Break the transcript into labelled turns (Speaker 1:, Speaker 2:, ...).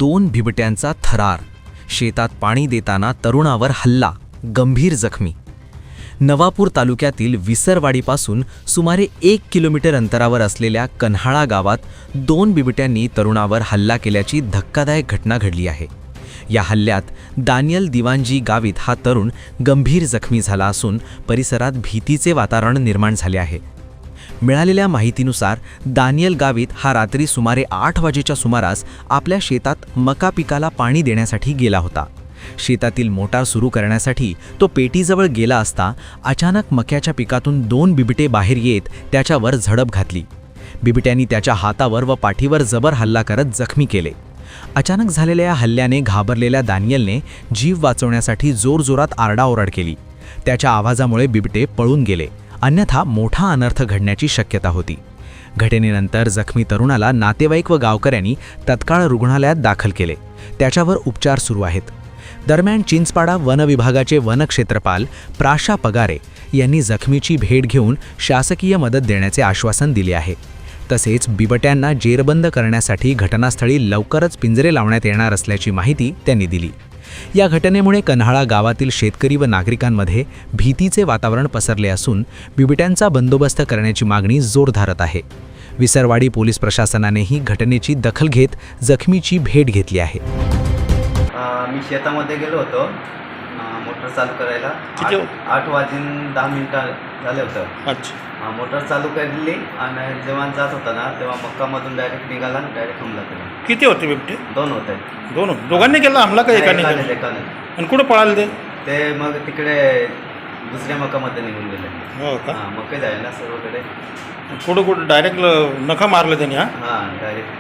Speaker 1: 2 बिबट्यांचा थरार, शेतात पाणी देताना तरुणावर हल्ला, गंभीर जखमी. नवापूर तालुक्यातील विसरवाडीपासून सुमारे 1 किलोमीटर अंतरावर असलेल्या कन्हाळा गावात 2 बिबट्यांनी तरुणावर हल्ला केल्याची धक्कादायक घटना घडली आहे. या हल्ल्यात दानियल दिवानजी गावित हा तरुण गंभीर जखमी झाला असून परिसरात भीतीचे वातावरण निर्माण झाले आहे. मिळालेल्या माहितीनुसार दानियल गावित हा रात्री सुमारे 8 वाजेच्या सुमारास आपल्या शेतात मका पिकाला पाणी देण्यासाठी गेला होता. शेतातील मोटार सुरू करण्यासाठी तो पेटीजवळ गेला असता अचानक मक्याच्या पिकातून 2 बिबटे बाहेर येत त्याच्यावर झडप घातली. बिबट्यांनी त्याच्या हातावर व पाठीवर जबर हल्ला करत जखमी केले. अचानक झालेल्या या हल्ल्याने घाबरलेल्या दानियलने जीव वाचवण्यासाठी जोरजोरात आरडाओरड केली. त्याच्या आवाजामुळे बिबटे पळून गेले, अन्यथा मोठा अनर्थ घडण्याची शक्यता होती. घटनेनंतर जखमी तरुणाला नातेवाईक व गावकऱ्यांनी तत्काळ रुग्णालयात दाखल केले. त्याच्यावर उपचार सुरू आहेत. दरम्यान चिंचपाडा वन विभागाचे वनक्षेत्रपाल प्राशा पगारे यांनी जखमीची भेट घेऊन शासकीय मदत देण्याचे आश्वासन दिले आहे. तसेच बिबट्यांना जेरबंद करण्यासाठी घटनास्थळी लवकरच पिंजरे लावण्यात येणार असल्याची माहिती त्यांनी दिली. या घटनेमुळे कन्हाळा गावातील शेतकरी व नागरिकांमध्ये भीतीचे वातावरण पसरले असून बिबट्यांचा बंदोबस्त करण्याची मागणी जोर धरत आहे. विसरवाडी पोलीस प्रशासनानेही घटनेची दखल घेत जखमीची भेट घेतली आहे.
Speaker 2: मी शेतामध्ये गेलो होतो मोटर चालू करायला. 8 वाजून 10 मिनिटं झाले होतं.
Speaker 3: अच्छा.
Speaker 2: मोटर चालू केली आणि जेव्हा जात होता ना तेव्हा मक्कामधून डायरेक्ट निघाला आणि डायरेक्ट हमला केला.
Speaker 3: किती होते बिबटे?
Speaker 2: 2 होते.
Speaker 3: दोघांनी केला हमला का एकाने केला?
Speaker 2: एकाने.
Speaker 3: आणि कुठं पळाले
Speaker 2: ते मग तिकडे दुसऱ्या मक्कामध्ये निघून गेले.
Speaker 3: हो का?
Speaker 2: मक्के जायला सर्वकडे.
Speaker 3: कुठं डायरेक्ट नखा मारलं त्यांनी?
Speaker 2: हां डायरेक्ट